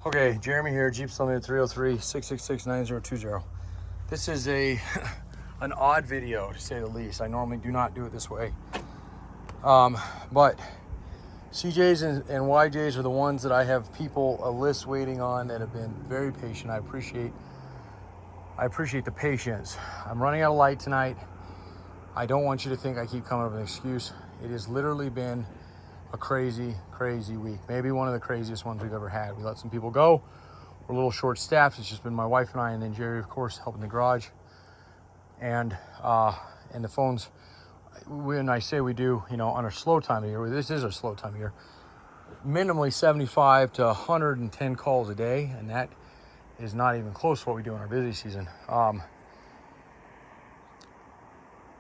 Okay, Jeremy here, Jeep Summit 303-666-9020. This is an odd video, to say the least. I normally do not do it this way. But CJs and YJs are the ones that I have people, a list waiting on that have been very patient. I appreciate the patience. I'm running out of light tonight. I don't want you to think I keep coming up with an excuse. It has literally been a crazy week. Maybe one of the craziest ones we've ever had. We let some people go. We're a little short-staffed. It's just been my wife and I, and then Jerry, of course, helping the garage. And the phones, when I say we do, on our slow time of year, this is our slow time of year, minimally 75 to 110 calls a day, and that is not even close to what we do in our busy season. I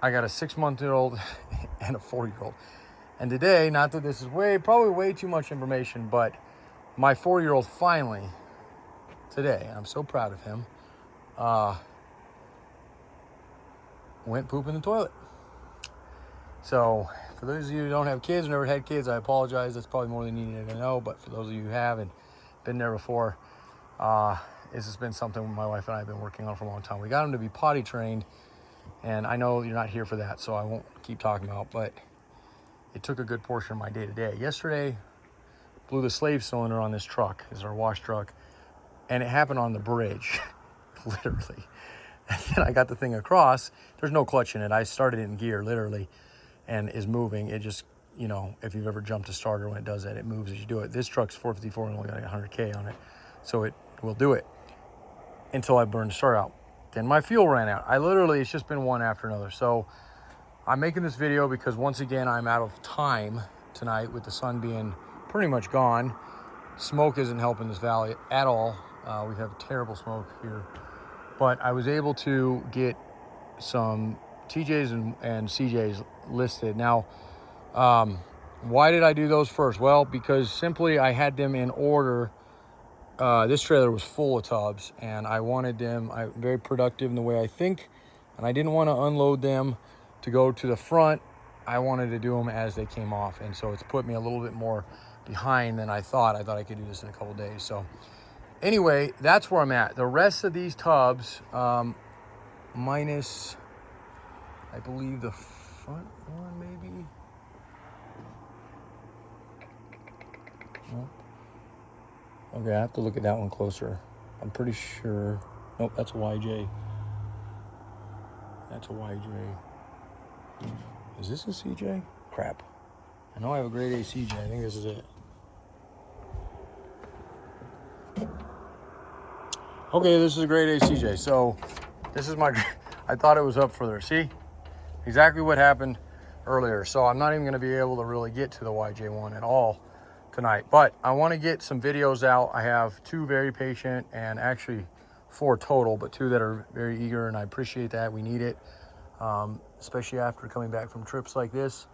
got a 6-month-old and a 4-year-old. And today, not that this is probably way too much information, but my 4-year-old finally, today, I'm so proud of him, went poop in the toilet. So for those of you who don't have kids, never had kids, I apologize. That's probably more than you needed to know. But for those of you who have and been there before, this has been something my wife and I have been working on for a long time. We got him to be potty trained, and I know you're not here for that, so I won't keep talking about, but it took a good portion of my day today. Yesterday, blew the slave cylinder on this truck. It's our wash truck. And it happened on the bridge, literally. And then I got the thing across. There's no clutch in it. I started it in gear, literally, and is moving. It just, if you've ever jumped a starter, when it does that, it moves as you do it. This truck's 454 and only got 100K on it. So it will do it until I burn the starter out. Then my fuel ran out. It's just been one after another. So I'm making this video because once again, I'm out of time tonight with the sun being pretty much gone. Smoke isn't helping this valley at all. We have terrible smoke here. But I was able to get some TJs and CJs listed. Now, why did I do those first? Well, because simply I had them in order. This trailer was full of tubs, and I wanted them very productive in the way I think, and I didn't want to unload them to go to the front. I wanted to do them as they came off, and so it's put me a little bit more behind than I thought. I thought I could do this in a couple days. So anyway, that's where I'm at. The rest of these tubs, minus, I believe, the front one maybe. Nope. Okay, I have to look at that one closer. I'm pretty sure. Nope, that's a YJ. That's a YJ. Is this a CJ? Crap. I know I have a grade A CJ. I think this is it. Okay, this is a grade A CJ. So this is I thought it was up further. See? Exactly what happened earlier. So I'm not even going to be able to really get to the YJ one at all tonight. But I want to get some videos out. I have 2 very patient, and actually 4 total, but 2 that are very eager, and I appreciate that. We need it. Especially after coming back from trips like this.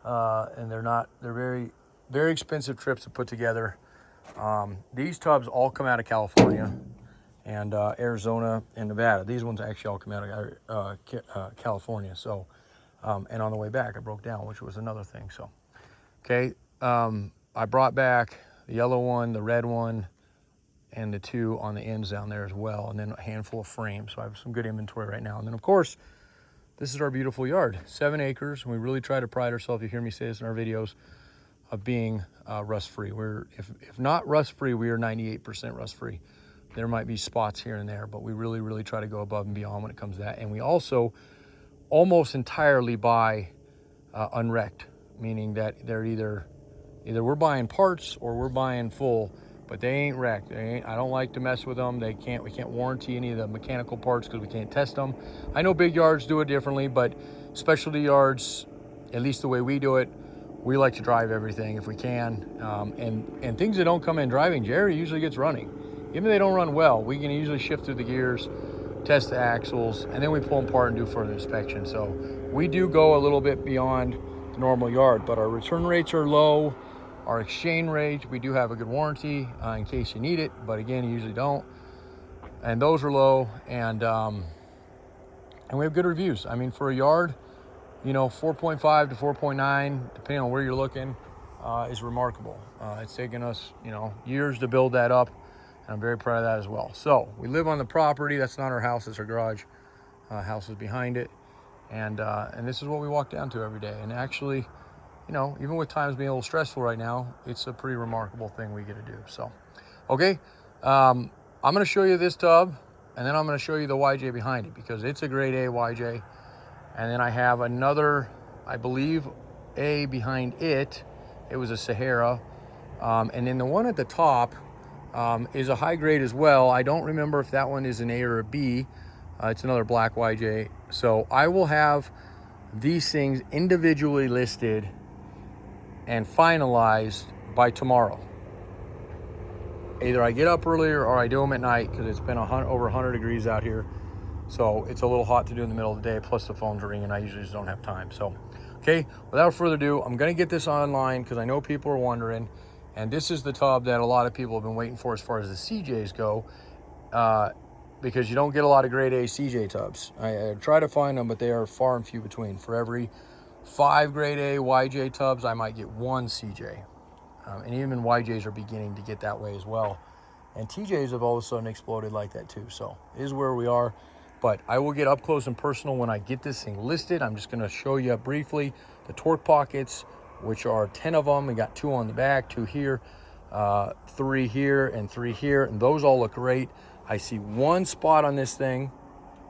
And they're very, very expensive trips to put together. These tubs all come out of California and Arizona and Nevada. These ones actually all come out of California. So, and on the way back, I broke down, which was another thing. So, okay. I brought back the yellow one, the red one, and the 2 on the ends down there as well. And then a handful of frames. So I have some good inventory right now. And then of course, this is our beautiful yard, 7 acres. And we really try to pride ourselves, you hear me say this in our videos, of being rust-free. If not rust-free, we are 98% rust-free. There might be spots here and there, but we really try to go above and beyond when it comes to that. And we also almost entirely buy unwrecked, meaning that they're either we're buying parts or we're buying full, but they ain't wrecked. I don't like to mess with them. We can't warranty any of the mechanical parts because we can't test them. I know big yards do it differently, but specialty yards, at least the way we do it, we like to drive everything if we can. And things that don't come in driving, Jerry usually gets running. Even if they don't run well, we can usually shift through the gears, test the axles, and then we pull them apart and do further inspection. So we do go a little bit beyond the normal yard, but our return rates are low. Our exchange rate, we do have a good warranty in case you need it, but again, you usually don't. And those are low, and we have good reviews. I mean, for a yard, 4.5 to 4.9, depending on where you're looking, is remarkable. It's taken us, years to build that up. I'm very proud of that as well. So we live on the property. That's not our house, it's our garage. House is behind it. And this is what we walk down to every day. And actually, you know, even with times being a little stressful right now, it's a pretty remarkable thing we get to do. So, okay, I'm gonna show you this tub, and then I'm gonna show you the YJ behind it, because it's a grade A YJ. And then I have another, I believe, A behind it. It was a Sahara. And then the one at the top is a high grade as well. I don't remember if that one is an A or a B. It's another black YJ. So I will have these things individually listed and finalized by tomorrow. Either I get up earlier or I do them at night, because it's been over 100 degrees out here. So it's a little hot to do in the middle of the day, plus the phone's ringing. I usually just don't have time. So, okay, without further ado, I'm gonna get this online because I know people are wondering. And this is the tub that a lot of people have been waiting for as far as the CJs go, because you don't get a lot of grade A CJ tubs. I try to find them, but they are far and few between. For every 5 grade A YJ tubs, I might get 1 CJ. And even YJs are beginning to get that way as well. And TJs have all of a sudden exploded like that too. So it is where we are. But I will get up close and personal when I get this thing listed. I'm just gonna show you briefly the torque pockets, which are 10 of them. We got 2 on the back, 2 here, 3 here, and 3 here. And those all look great. I see one spot on this thing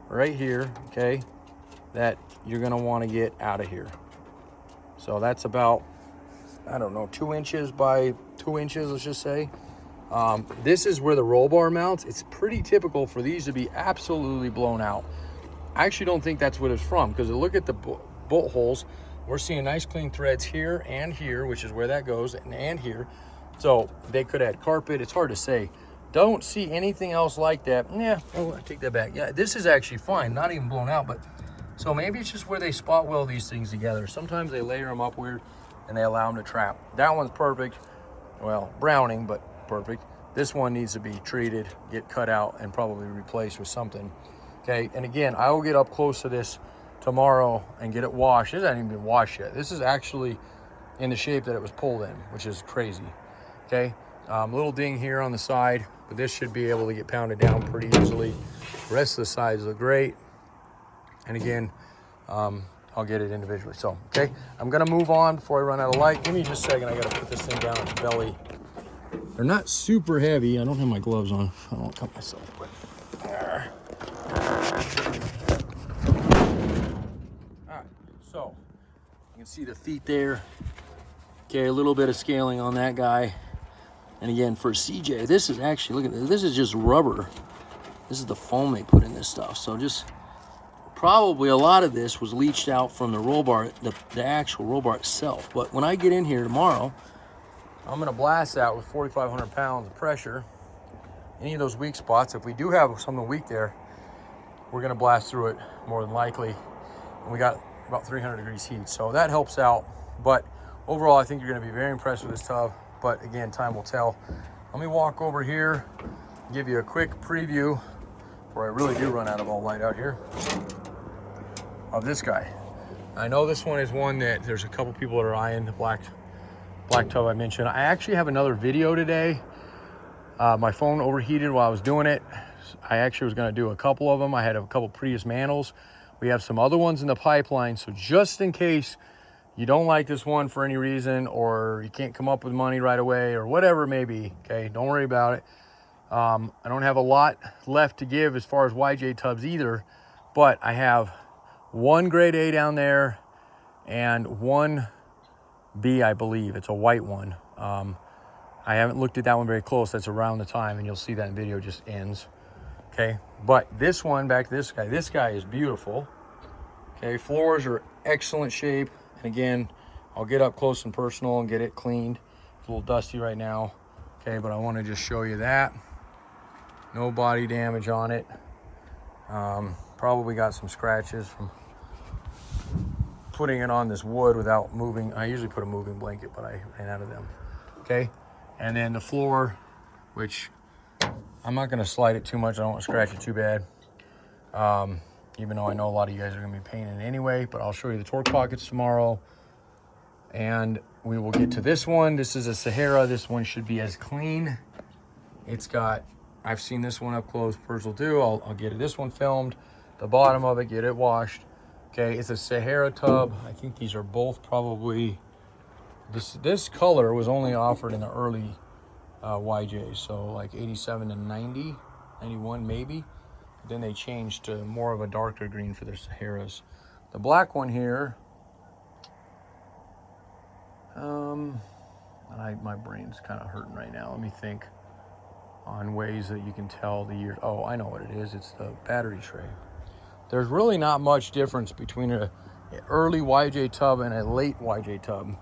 right here, okay, that you're gonna wanna get out of here. So that's about, I don't know, 2 inches by 2 inches, let's just say. This is where the roll bar mounts. It's pretty typical for these to be absolutely blown out. I actually don't think that's what it's from, because look at the bolt holes. We're seeing nice clean threads here and here, which is where that goes, and here. So they could add carpet. It's hard to say. Don't see anything else like that. Yeah, oh, I take that back. Yeah, this is actually fine, not even blown out. But so maybe it's just where they spot weld these things together. Sometimes they layer them up weird and they allow them to trap. That one's perfect. Well, browning, but perfect. This one needs to be treated, get cut out, and probably replaced with something. Okay, and again, I will get up close to this tomorrow and get it washed. It hasn't even been washed yet. This is actually in the shape that it was pulled in, which is crazy. Okay, little ding here on the side, but this should be able to get pounded down pretty easily. The rest of the sides look great. And again, I'll get it individually. So, okay, I'm gonna move on before I run out of light. Give me just a second, I gotta put this thing down its belly. They're not super heavy. I don't have my gloves on. I don't cut myself, but there. All right, so you can see the feet there. Okay, a little bit of scaling on that guy. And again, for CJ, this is actually, look at this. This is just rubber. This is the foam they put in this stuff. So just probably a lot of this was leached out from the roll bar, the actual roll bar itself. But when I get in here tomorrow, I'm gonna blast that with 4,500 pounds of pressure. Any of those weak spots, if we do have something weak there, we're gonna blast through it more than likely. And we got about 300 degrees heat, so that helps out. But overall, I think you're gonna be very impressed with this tub. But again, time will tell. Let me walk over here, give you a quick preview before I really do run out of all light out here of this guy. I know this one is one that there's a couple people that are eyeing, the black tub I mentioned. I actually have another video today. My phone overheated while I was doing it. I actually was gonna do a couple of them. I had a couple previous Manals. We have some other ones in the pipeline. So just in case you don't like this one for any reason, or you can't come up with money right away, or whatever it may be, okay, don't worry about it. I don't have a lot left to give as far as YJ tubs either, but I have 1 grade A down there and 1 B, I believe. It's a white one. I haven't looked at that one very close. That's around the time, and you'll see that video just ends. Okay, but this one, back to this guy is beautiful. Okay, floors are excellent shape. And again, I'll get up close and personal and get it cleaned. It's a little dusty right now. Okay, but I want to just show you that. No body damage on it. Probably got some scratches from putting it on this wood without moving. I usually put a moving blanket, but I ran out of them. Okay, and then the floor, which I'm not gonna slide it too much. I don't want to scratch it too bad. Even though I know a lot of you guys are gonna be painting it anyway, but I'll show you the torque pockets tomorrow. And we will get to this one. This is a Sahara. This one should be as clean. It's got I've seen this one up close personal too. I'll get this one filmed, the bottom of it, get it washed. Okay, it's a Sahara tub. I think these are both probably, this color was only offered in the early YJs, so like 87 and 90, 91 maybe. Then they changed to more of a darker green for their Saharas. The black one here, my brain's kind of hurting right now. Let me think on ways that you can tell the year. Oh, I know what it is. It's the battery tray. There's really not much difference between an early YJ tub and a late YJ tub.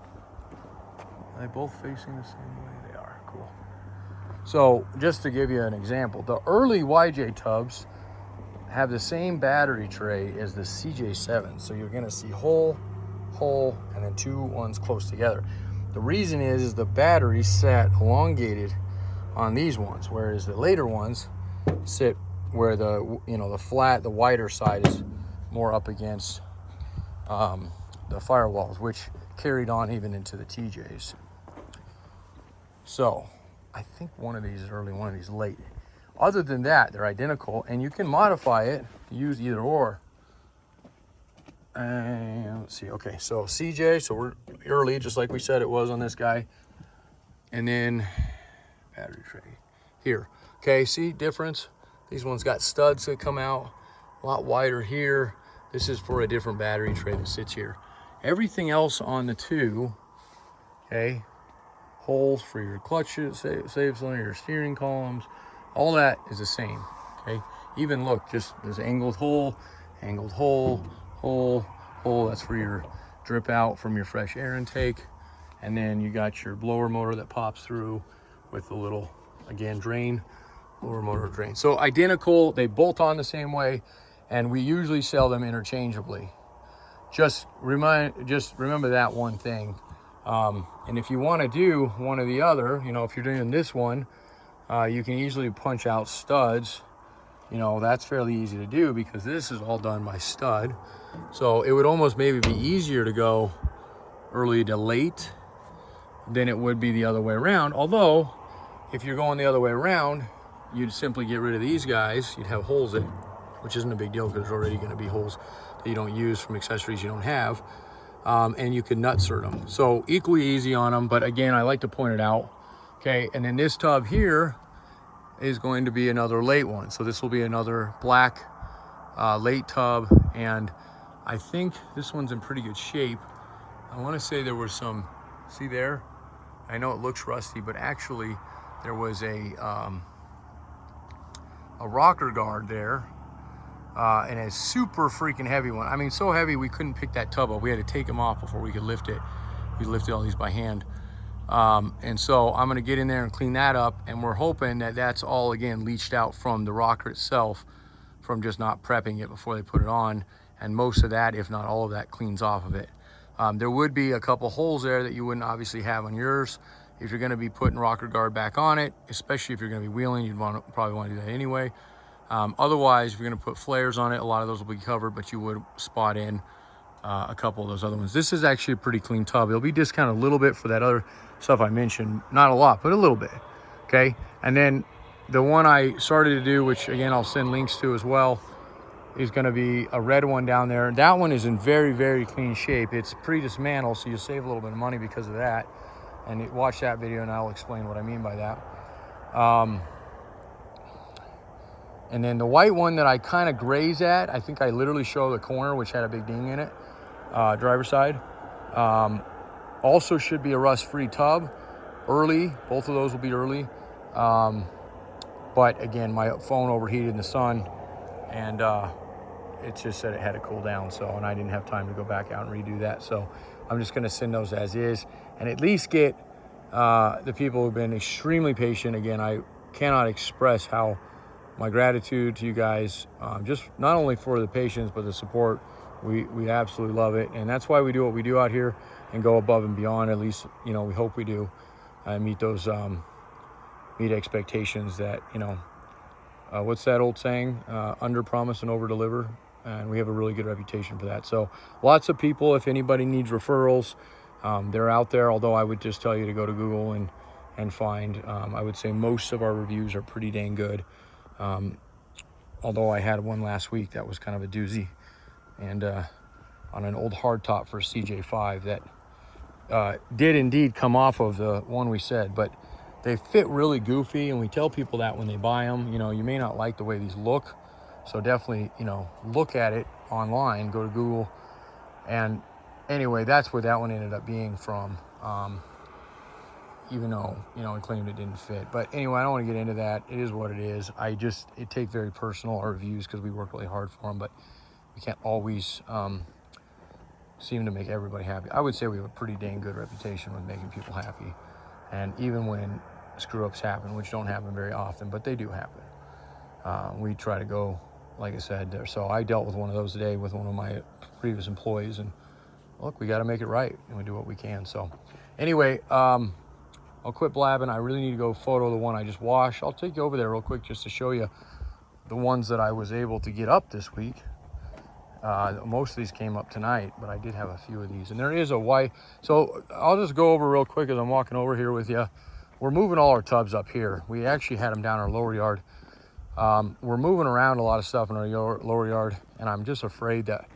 Are they both facing the same way? They are. Cool. So just to give you an example, the early YJ tubs have the same battery tray as the CJ7. So you're going to see hole, hole, and then two ones close together. The reason is the battery sat elongated on these ones, whereas the later ones sit where the flat, the wider side is more up against the firewalls, which carried on even into the TJs. So I think one of these is early, one of these late. Other than that, they're identical, and you can modify it to use either or. And let's see, okay, so CJ, so we're early, just like we said it was on this guy. And then battery tray here. Okay, see difference? These ones got studs that come out a lot wider here. This is for a different battery tray that sits here. Everything else on the two, okay, holes for your clutches, save some of your steering columns, all that is the same, okay? Even look, just this angled hole, hole, hole, that's for your drip out from your fresh air intake. And then you got your blower motor that pops through with the little, again, drain, blower motor drain. So identical, they bolt on the same way, and we usually sell them interchangeably. Just remember that one thing. And if you want to do one or the other, if you're doing this one, you can easily punch out studs. That's fairly easy to do because this is all done by stud. So it would almost maybe be easier to go early to late than it would be the other way around. Although, if you're going the other way around, you'd simply get rid of these guys. You'd have holes in, which isn't a big deal because there's already going to be holes that you don't use from accessories you don't have. And you can nut cert them. So equally easy on them, but again, I like to point it out. Okay, and then this tub here is going to be another late one. So this will be another black late tub, and I think this one's in pretty good shape. I want to say there was some, see there? I know it looks rusty, but actually there was a rocker guard there, and a super freaking heavy one. I mean, so heavy we couldn't pick that tub up. We had to take them off before we could lift it. We lifted all these by hand. And so I'm gonna get in there and clean that up, and we're hoping that that's all, again, leached out from the rocker itself, from just not prepping it before they put it on. And most of that, if not all of that, cleans off of it. There would be a couple holes there that you wouldn't obviously have on yours. If you're gonna be putting rocker guard back on it, especially if you're gonna be wheeling, you'd probably wanna do that anyway. Otherwise, if you're gonna put flares on it, a lot of those will be covered, but you would spot in a couple of those other ones. This is actually a pretty clean tub. It'll be discounted a little bit for that other stuff I mentioned. Not a lot, but a little bit, okay? And then the one I started to do, which again, I'll send links to as well, is gonna be a red one down there. That one is in very, very clean shape. It's pre-dismantled, so you save a little bit of money because of that. And watch that video and I'll explain what I mean by that. And then the white one that I kind of graze at, I think I literally show the corner, which had a big ding in it, driver's side. Also should be a rust-free tub, early. Both of those will be early. But again, my phone overheated in the sun, and it just said it had to cool down. So, and I didn't have time to go back out and redo that. So I'm just gonna send those as is, and at least get the people who've been extremely patient. Again, I cannot express how my gratitude to you guys, just not only for the patience, but the support. We absolutely love it. And that's why we do what we do out here and go above and beyond. At least, we hope we do, and meet those, meet expectations that, what's that old saying? Under promise and over deliver. And we have a really good reputation for that. So lots of people, if anybody needs referrals, they're out there. Although I would just tell you to go to Google and and find. I would say most of our reviews are pretty dang good. Although I had one last week that was kind of a doozy, and on an old hardtop for CJ5 that did indeed come off of the one we said, but they fit really goofy, and we tell people that when they buy them. You know, you may not like the way these look, so definitely, you know, look at it online, go to Google. And anyway, that's what that one ended up being from, even though, you know, it claimed it didn't fit. But anyway, I don't want to get into that. It is what it is. It take very personal, our reviews, because we work really hard for them, but we can't always seem to make everybody happy. I would say we have a pretty dang good reputation with making people happy. And even when screw-ups happen, which don't happen very often, but they do happen, we try to go, like I said, there. So I dealt with one of those today with one of my previous employees, and look, we got to make it right, and we do what we can. So anyway, I'll quit blabbing. I really need to go photo the one I just washed. I'll take you over there real quick just to show you the ones that I was able to get up this week. Most of these came up tonight, but I did have a few of these. And there is a white. So I'll just go over real quick as I'm walking over here with you. We're moving all our tubs up here. We actually had them down our lower yard. We're moving around a lot of stuff in our lower yard, and I'm just afraid that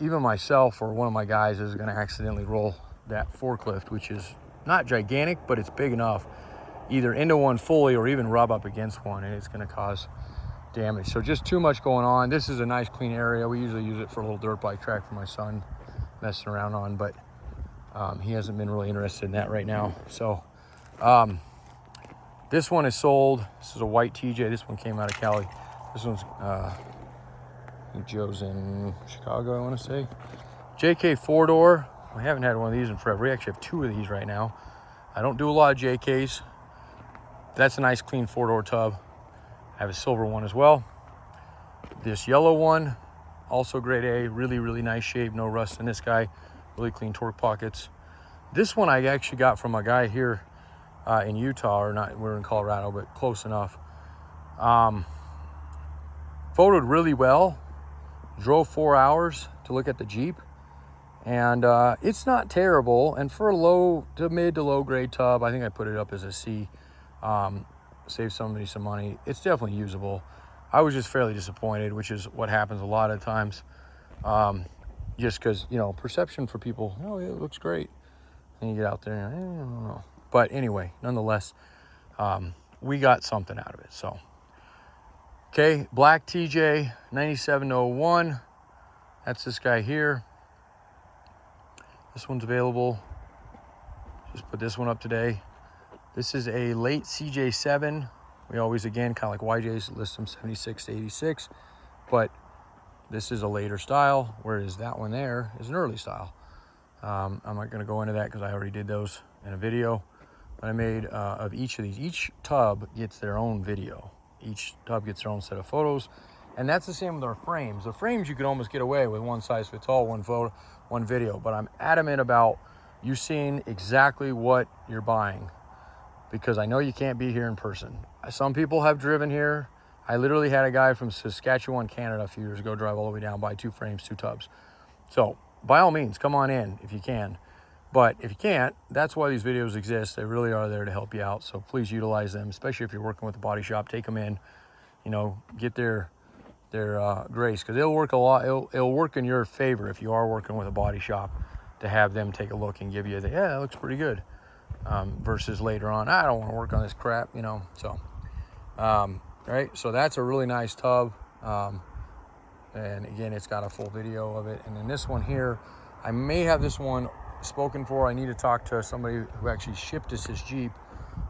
even myself or one of my guys is going to accidentally roll that forklift, which is not gigantic, but it's big enough, either into one fully or even rub up against one, and it's going to cause damage. So just too much going on. This is a nice clean area. We usually use it for a little dirt bike track for my son messing around on, but he hasn't been really interested in that right now. So this one is sold. This is a white TJ. This one came out of Cali. This one's I think Joe's in Chicago, I want to say. JK 4-door. We haven't had one of these in forever. We actually have two of these right now. I don't do a lot of JKs. That's a nice clean 4-door tub. I have a silver one as well. This yellow one, also grade A, really, really nice shape, no rust in this guy, really clean torque pockets. This one I actually got from a guy here in Utah, or not, we're in Colorado, but close enough. Photoed really well, drove 4 hours to look at the Jeep, and it's not terrible. And for a low to mid to low grade tub, I think I put it up as a C. Save somebody some money. It's definitely usable. I was just fairly disappointed, which is what happens a lot of times. Just because, you know, perception for people, oh, it looks great. And you get out there and I don't know. But anyway, nonetheless, we got something out of it. So, okay, black TJ 9701. That's this guy here. This one's available. Just put this one up today. This is a late CJ7. We always, again, kind of like YJ's, list them 76 to 86, but this is a later style, whereas that one there is an early style. I'm not going to go into that because I already did those in a video, but I made of each of these. Each tub gets their own video. Each tub gets their own set of photos, and that's the same with our frames. The frames you can almost get away with one size fits all, one photo, one video, but I'm adamant about you seeing exactly what you're buying, because I know you can't be here in person. Some people have driven here. I literally had a guy from Saskatchewan, Canada a few years ago drive all the way down, buy 2 frames, 2 tubs. So by all means, come on in if you can. But if you can't, that's why these videos exist. They really are there to help you out. So please utilize them, especially if you're working with a body shop. Take them in, you know, get their grace, because it'll work a lot. It'll work in your favor if you are working with a body shop, to have them take a look and give you the, yeah, that looks pretty good. Versus later on, I don't want to work on this crap, you know. So, right. So that's a really nice tub. And again, it's got a full video of it. And then this one here, I may have this one spoken for. I need to talk to somebody who actually shipped us his Jeep,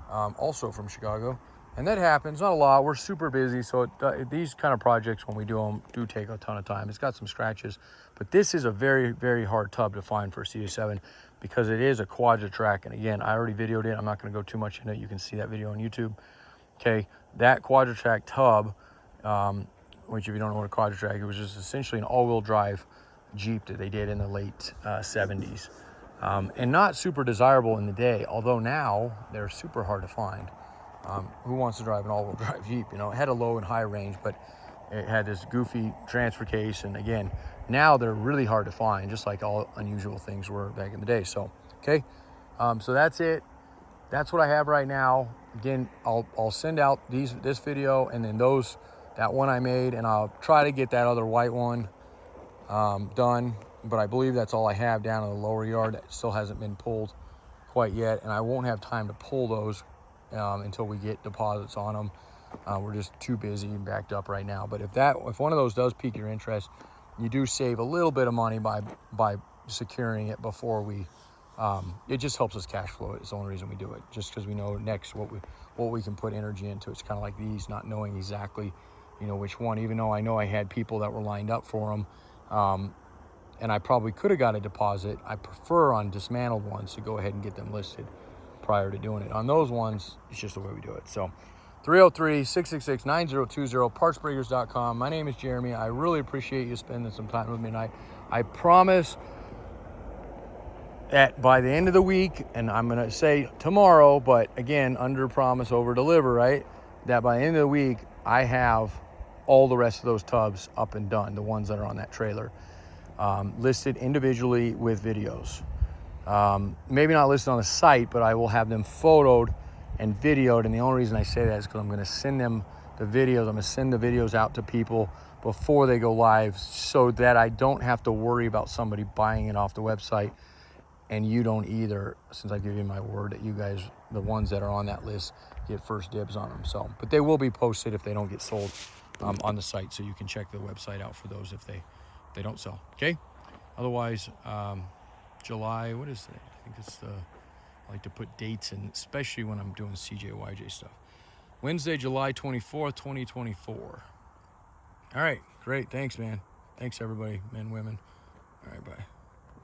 also from Chicago. And that happens, not a lot. We're super busy. So these kind of projects, when we do them, do take a ton of time. It's got some scratches, but this is a very, very hard tub to find for a CJ7 because it is a quadra track. And again, I already videoed it. I'm not going to go too much into it. You can see that video on YouTube. Okay, that quadra track tub, which if you don't know what a quadra track, it was just essentially an all-wheel drive Jeep that they did in the late 70s. And not super desirable in the day, although now they're super hard to find. Who wants to drive an all-wheel drive Jeep? You know, it had a low and high range, but it had this goofy transfer case. And again, now they're really hard to find, just like all unusual things were back in the day. So, okay. So that's it. that's what I have right now. Again, I'll send out this video and then that one I made, and I'll try to get that other white one done. But I believe that's all I have down in the lower yard that still hasn't been pulled quite yet, and I won't have time to pull those until we get deposits on them. We're just too busy and backed up right now. But if one of those does pique your interest, you do save a little bit of money by securing it before we. It just helps us cash flow. It's the only reason we do it, just because we know next what we can put energy into. It's kind of like these, not knowing exactly, which one. Even though I know I had people that were lined up for them, and I probably could have got a deposit. I prefer on dismantled ones to go ahead and get them listed prior to doing it. On those ones, it's just the way we do it. So 303-666-9020, partsbreakers.com. My name is Jeremy. I really appreciate you spending some time with me tonight. I promise that by the end of the week, and I'm going to say tomorrow, but again, under promise, over deliver, right? That by the end of the week, I have all the rest of those tubs up and done, the ones that are on that trailer, listed individually with videos. Maybe not listed on the site, but I will have them photoed and videoed. And the only reason I say that is because I'm going to send them the videos. I'm going to send the videos out to people before they go live, so that I don't have to worry about somebody buying it off the website, and you don't either, since I give you my word that you guys, the ones that are on that list, get first dibs on them. So, but they will be posted if they don't get sold on the site, so you can check the website out for those if they don't sell. Okay. Otherwise, July, what is it? I think it's I like to put dates in, especially when I'm doing CJYJ stuff. Wednesday, July 24th, 2024. All right, great. Thanks, man. Thanks, everybody, men, women. All right, bye.